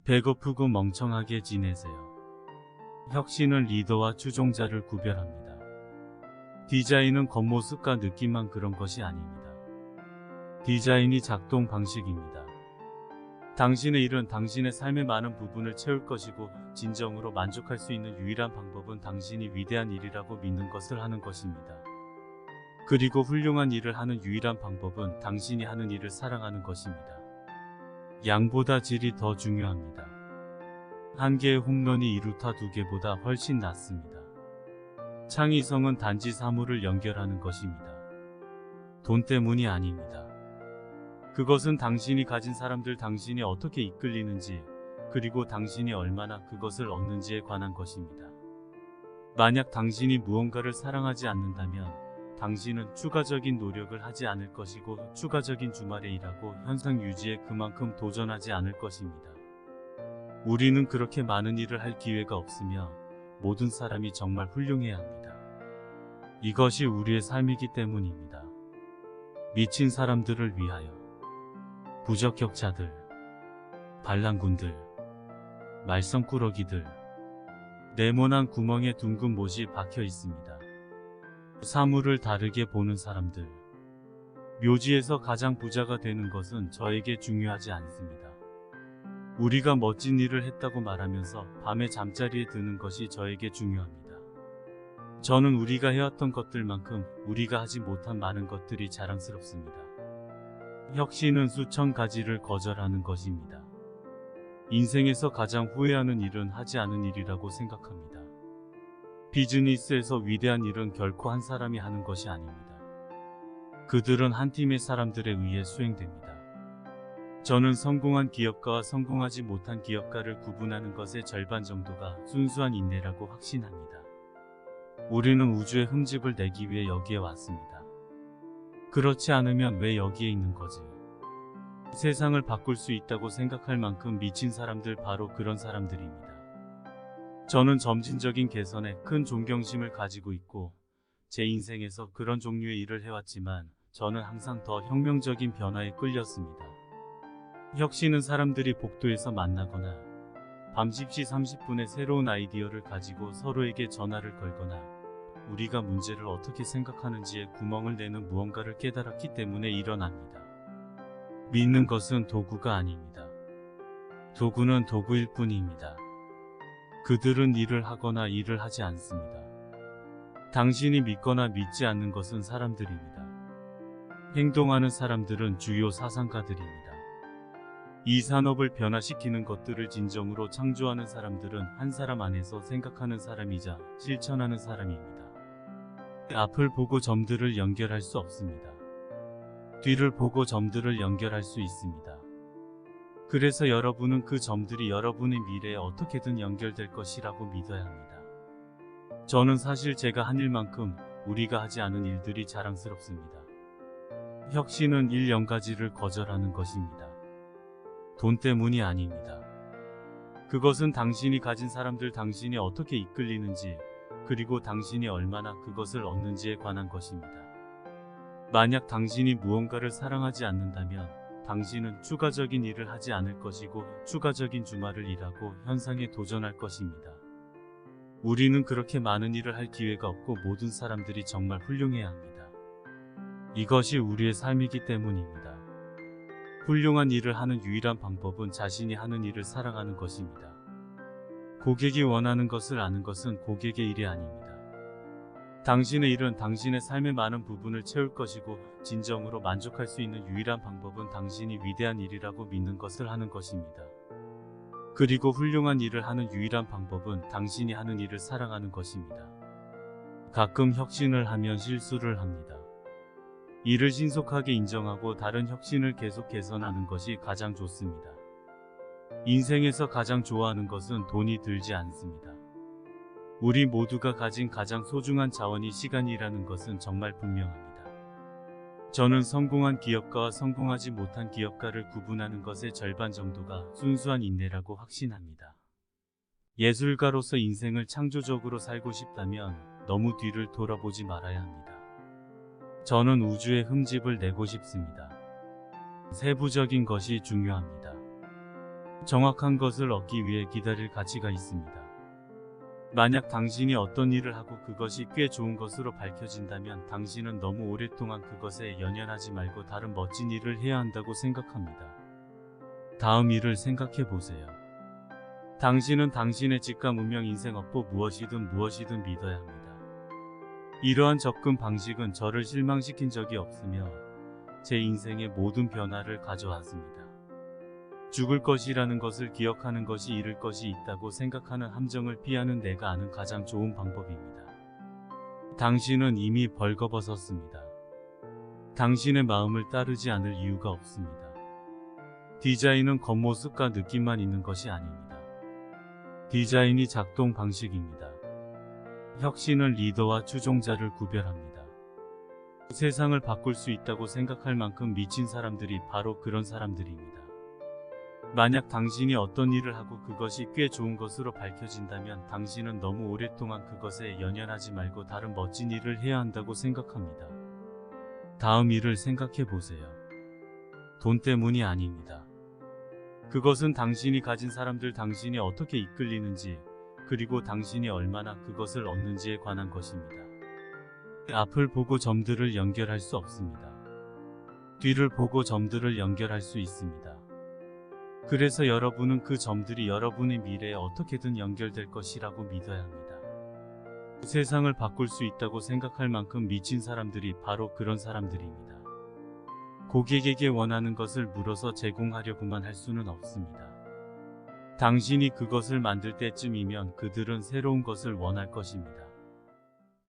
배고프고 멍청하게 지내세요. 혁신은 리더와 추종자를 구별합니다. 디자인은 겉모습과 느낌만 그런 것이 아닙니다. 디자인이 작동 방식입니다. 당신의 일은 당신의 삶의 많은 부분을 채울 것이고 진정으로 만족할 수 있는 유일한 방법은 당신이 위대한 일이라고 믿는 것을 하는 것입니다. 그리고 훌륭한 일을 하는 유일한 방법은 당신이 하는 일을 사랑하는 것입니다. 양보다 질이 더 중요합니다. 한 개의 홈런이 2루타 2개보다 훨씬 낫습니다. 창의성은 단지 사물을 연결하는 것입니다. 돈 때문이 아닙니다. 그것은 당신이 가진 사람들, 당신이 어떻게 이끌리는지, 그리고 당신이 얼마나 그것을 얻는지에 관한 것입니다. 만약 당신이 무언가를 사랑하지 않는다면 당신은 추가적인 노력을 하지 않을 것이고 추가적인 주말에 일하고 현상 유지에 그만큼 도전하지 않을 것입니다. 우리는 그렇게 많은 일을 할 기회가 없으며 모든 사람이 정말 훌륭해야 합니다. 이것이 우리의 삶이기 때문입니다. 미친 사람들을 위하여. 부적격자들, 반란군들, 말썽꾸러기들, 네모난 구멍에 둥근 못이 박혀 있습니다. 사물을 다르게 보는 사람들. 묘지에서 가장 부자가 되는 것은 저에게 중요하지 않습니다. 우리가 멋진 일을 했다고 말하면서 밤에 잠자리에 드는 것이 저에게 중요합니다. 저는 우리가 해왔던 것들만큼 우리가 하지 못한 많은 것들이 자랑스럽습니다. 혁신은 수천 가지를 거절하는 것입니다. 인생에서 가장 후회하는 일은 하지 않은 일이라고 생각합니다. 비즈니스에서 위대한 일은 결코 한 사람이 하는 것이 아닙니다. 그들은 한 팀의 사람들에 의해 수행됩니다. 저는 성공한 기업가와 성공하지 못한 기업가를 구분하는 것의 절반 정도가 순수한 인내라고 확신합니다. 우리는 우주의 흠집을 내기 위해 여기에 왔습니다. 그렇지 않으면 왜 여기에 있는 거지? 세상을 바꿀 수 있다고 생각할 만큼 미친 사람들, 바로 그런 사람들입니다. 저는 점진적인 개선에 큰 존경심을 가지고 있고 제 인생에서 그런 종류의 일을 해왔지만 저는 항상 더 혁명적인 변화에 끌렸습니다. 혁신은 사람들이 복도에서 만나거나 밤 10시 30분에 새로운 아이디어를 가지고 서로에게 전화를 걸거나 우리가 문제를 어떻게 생각하는지에 구멍을 내는 무언가를 깨달았기 때문에 일어납니다. 믿는 것은 도구가 아닙니다. 도구는 도구일 뿐입니다. 그들은 일을 하거나 일을 하지 않습니다. 당신이 믿거나 믿지 않는 것은 사람들입니다. 행동하는 사람들은 주요 사상가들입니다. 이 산업을 변화시키는 것들을 진정으로 창조하는 사람들은 한 사람 안에서 생각하는 사람이자 실천하는 사람입니다. 앞을 보고 점들을 연결할 수 없습니다. 뒤를 보고 점들을 연결할 수 있습니다. 그래서 여러분은 그 점들이 여러분의 미래에 어떻게든 연결될 것이라고 믿어야 합니다. 저는 사실 제가 한 일만큼 우리가 하지 않은 일들이 자랑스럽습니다. 혁신은 1가지를 거절하는 것입니다. 돈 때문이 아닙니다. 그것은 당신이 가진 사람들, 당신이 어떻게 이끌리는지, 그리고 당신이 얼마나 그것을 얻는지에 관한 것입니다. 만약 당신이 무언가를 사랑하지 않는다면 당신은 추가적인 일을 하지 않을 것이고 추가적인 주말을 일하고 현상에 도전할 것입니다. 우리는 그렇게 많은 일을 할 기회가 없고 모든 사람들이 정말 훌륭해야 합니다. 이것이 우리의 삶이기 때문입니다. 훌륭한 일을 하는 유일한 방법은 자신이 하는 일을 사랑하는 것입니다. 고객이 원하는 것을 아는 것은 고객의 일이 아닙니다. 당신의 일은 당신의 삶의 많은 부분을 채울 것이고 진정으로 만족할 수 있는 유일한 방법은 당신이 위대한 일이라고 믿는 것을 하는 것입니다. 그리고 훌륭한 일을 하는 유일한 방법은 당신이 하는 일을 사랑하는 것입니다. 가끔 혁신을 하면 실수를 합니다. 이를 신속하게 인정하고 다른 혁신을 계속 개선하는 것이 가장 좋습니다. 인생에서 가장 좋아하는 것은 돈이 들지 않습니다. 우리 모두가 가진 가장 소중한 자원이 시간이라는 것은 정말 분명합니다. 저는 성공한 기업가와 성공하지 못한 기업가를 구분하는 것의 절반 정도가 순수한 인내라고 확신합니다. 예술가로서 인생을 창조적으로 살고 싶다면 너무 뒤를 돌아보지 말아야 합니다. 저는 우주의 흠집을 내고 싶습니다. 세부적인 것이 중요합니다. 정확한 것을 얻기 위해 기다릴 가치가 있습니다. 만약 당신이 어떤 일을 하고 그것이 꽤 좋은 것으로 밝혀진다면 당신은 너무 오랫동안 그것에 연연하지 말고 다른 멋진 일을 해야 한다고 생각합니다. 다음 일을 생각해 보세요. 당신은 당신의 직감, 운명, 인생, 업보 무엇이든 믿어야 합니다. 이러한 접근 방식은 저를 실망시킨 적이 없으며 제 인생의 모든 변화를 가져왔습니다. 죽을 것이라는 것을 기억하는 것이 잃을 것이 있다고 생각하는 함정을 피하는 내가 아는 가장 좋은 방법입니다. 당신은 이미 벌거벗었습니다. 당신의 마음을 따르지 않을 이유가 없습니다. 디자인은 겉모습과 느낌만 있는 것이 아닙니다. 디자인이 작동 방식입니다. 혁신은 리더와 추종자를 구별합니다. 세상을 바꿀 수 있다고 생각할 만큼 미친 사람들이 바로 그런 사람들입니다. 만약 당신이 어떤 일을 하고 그것이 꽤 좋은 것으로 밝혀진다면 당신은 너무 오랫동안 그것에 연연하지 말고 다른 멋진 일을 해야 한다고 생각합니다. 다음 일을 생각해 보세요. 돈 때문이 아닙니다. 그것은 당신이 가진 사람들, 당신이 어떻게 이끌리는지, 그리고 당신이 얼마나 그것을 얻는지에 관한 것입니다. 앞을 보고 점들을 연결할 수 없습니다. 뒤를 보고 점들을 연결할 수 있습니다. 그래서 여러분은 그 점들이 여러분의 미래에 어떻게든 연결될 것이라고 믿어야 합니다. 세상을 바꿀 수 있다고 생각할 만큼 미친 사람들이 바로 그런 사람들입니다. 고객에게 원하는 것을 물어서 제공하려고만 할 수는 없습니다. 당신이 그것을 만들 때쯤이면 그들은 새로운 것을 원할 것입니다.